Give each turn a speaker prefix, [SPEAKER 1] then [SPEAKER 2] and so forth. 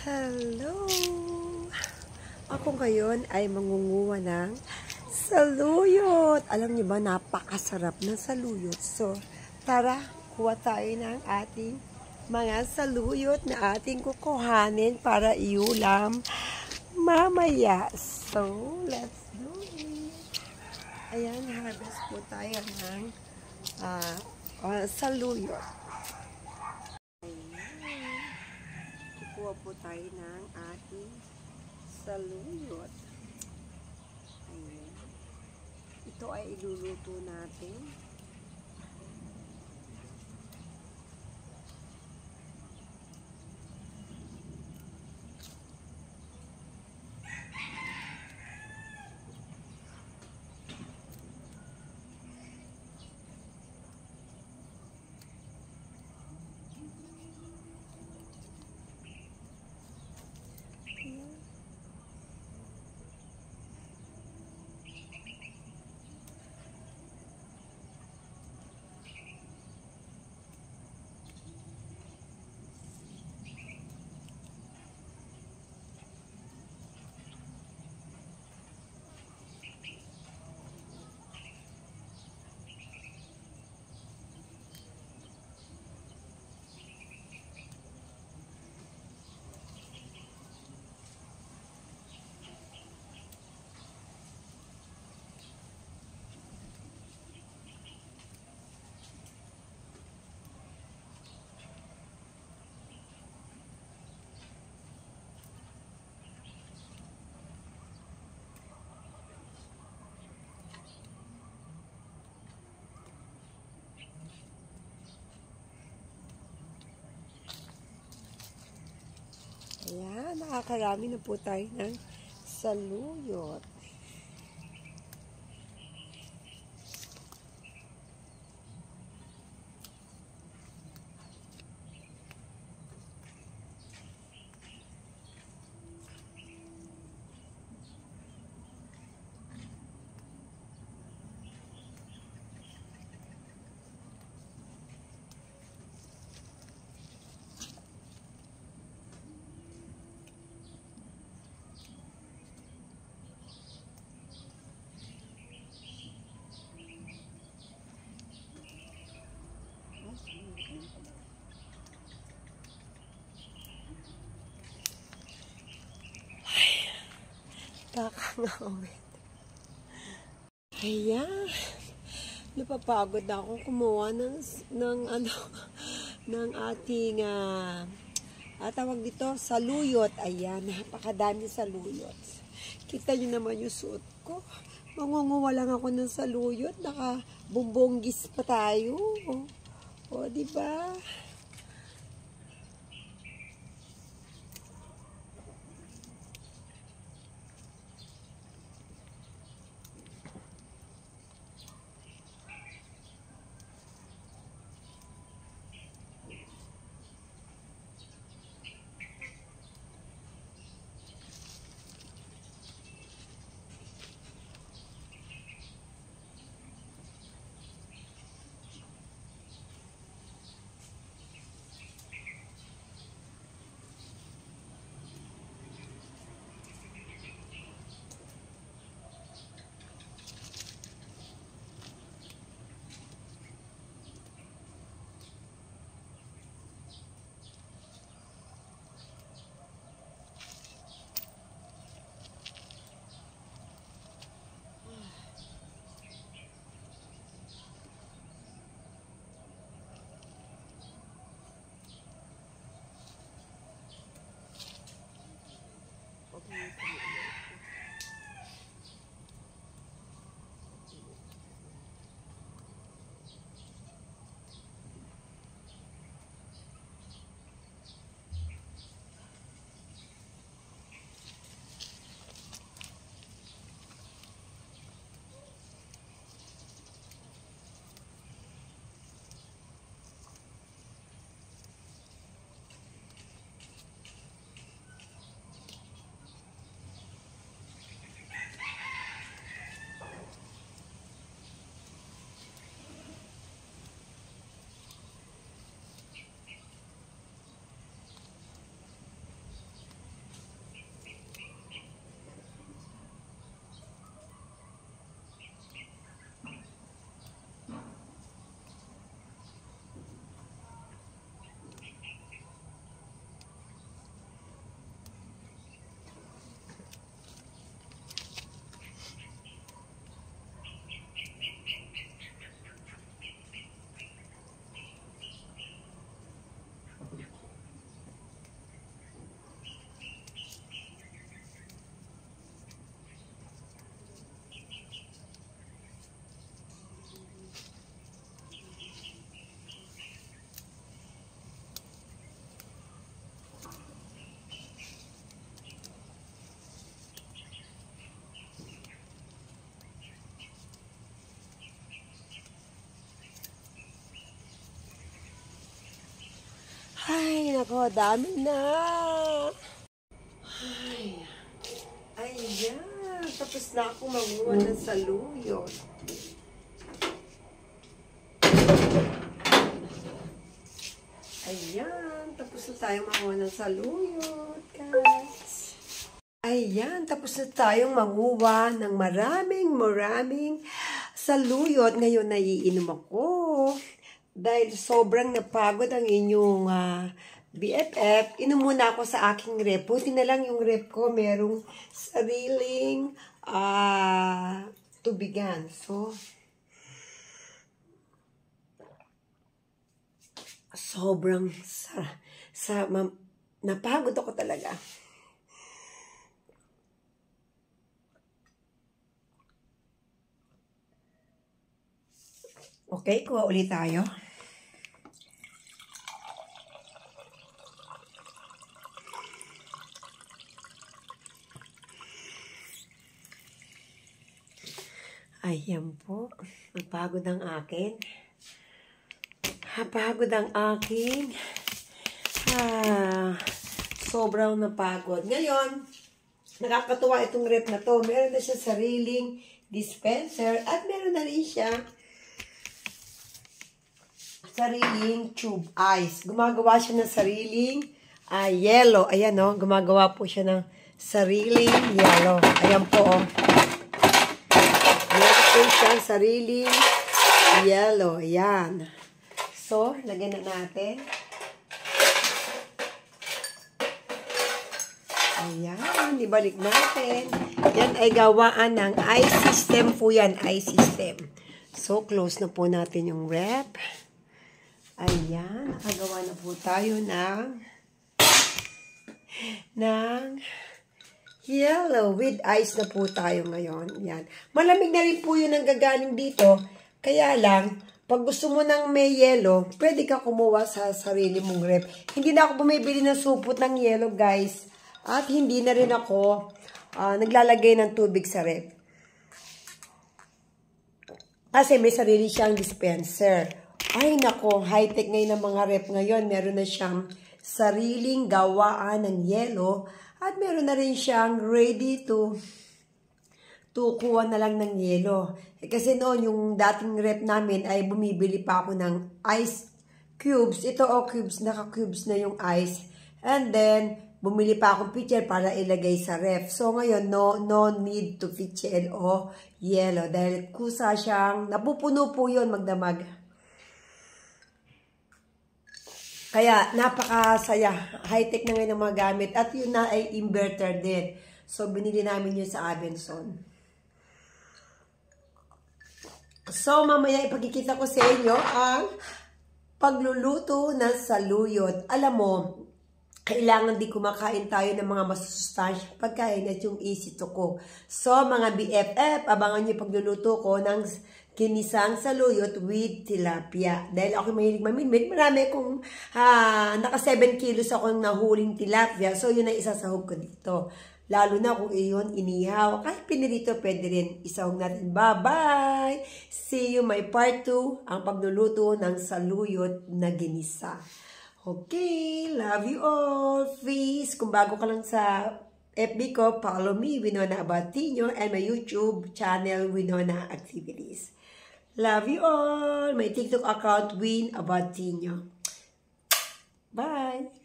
[SPEAKER 1] Hello! Ako ngayon ay mangunguha ng saluyot. Alam niyo ba, napakasarap ng saluyot. So, tara, kuha tayo ng ating mga saluyot na ating kukuhanin para iulam mamaya. So, let's do it. Ayan, harvest po tayo ng saluyot. Kuha po tayo ng ating saluyot. Ayan. Ito ay iluluto natin. Ayan, nakakarami na po tayo ng saluyot. Kakangawin. Ayan. Napapagod na akong kumuha ng ating tawag dito, saluyot. Ayan, napakadami saluyot. Kita niyo naman yung suot ko. Mangunguha lang ako ng saluyot. Nakabumbonggis pa tayo. O, diba? nako, dami na. Ay, ayan. Tapos na ako manguha ng saluyot. Ayan. Tapos na tayo manguha ng saluyot, guys. Ayan. Tapos na tayong manguha ng maraming saluyot. Ngayon, naiinom ako. Dahil sobrang napagod ang inyong BFF, inom muna ako sa aking rep. Buti na lang yung rep ko, merong sariling tubigan. So, sobrang napagod ako talaga. Okay, kuha ulit tayo. Ayan po. Napagod ang akin. Napagod ang aking. Sobrang napagod. Ngayon, nakakatuwa itong rep na to. Meron na siya sariling dispenser at meron na rin siya sariling tube ice. Gumagawa siya ng sariling yellow. Ayan o, gumagawa po siya ng sariling yellow. Ayan po o. Meron po siyang sariling yellow. Ayan. So, lagyan na natin. Ayan, ibalik natin. Yan ay gawaan ng ice system po yan. Ice system. So, close na po natin yung wrap. Ayan, nakagawa na po tayo ng yellow with ice na po tayo ngayon. Yan. Malamig na rin po yun ang gagaling dito. Kaya lang, pag gusto mo ng may yellow, pwede ka kumuha sa sarili mong rep. Hindi na ako bumibili ng supot ng yellow, guys. At hindi na rin ako naglalagay ng tubig sa rep. Kasi may sarili siyang dispenser. Ay nako, high-tech ngayon ng mga rep ngayon. Meron na siyang sariling gawaan ng yellow at meron na rin siyang ready to kuha na lang ng yellow. Kasi noon, yung dating rep namin ay bumibili pa ako ng ice cubes. Ito cubes, naka-cubes na yung ice. And then, bumili pa akong pitcher para ilagay sa ref. So, ngayon, no need to pitcher o yellow. Dahil kusa siyang, napupuno po yun magdamag. Kaya, napakasaya. High-tech na ngayon ang mga gamit. At yun na ay inverter din. So, binili namin yun sa Abenson. So, mamaya ipagkikita ko sa inyo ang pagluluto ng saluyot. Alam mo, kailangan di kumakain tayo ng mga masusustansyang pagkain at yung easy to cook. So, mga BFF, abangan nyo pagluluto ko ng ginisang saluyot with tilapia. Dahil ako mahilig mamimit, marami akong, naka 7 kilos akong nahuling tilapia. So, yun ang isasahog ko dito. Lalo na kung iyon inihaw. Kahit pinirito, pwede rin isahog natin. Bye-bye! See you my part 2, ang pagluluto ng saluyot na ginisa. Okay, love you all. Please, kung bago ka lang sa FB ko, follow me, Winona Abadinho, and my YouTube channel, Winona Activities. Love you all. My TikTok account, Win Abadinho. Bye!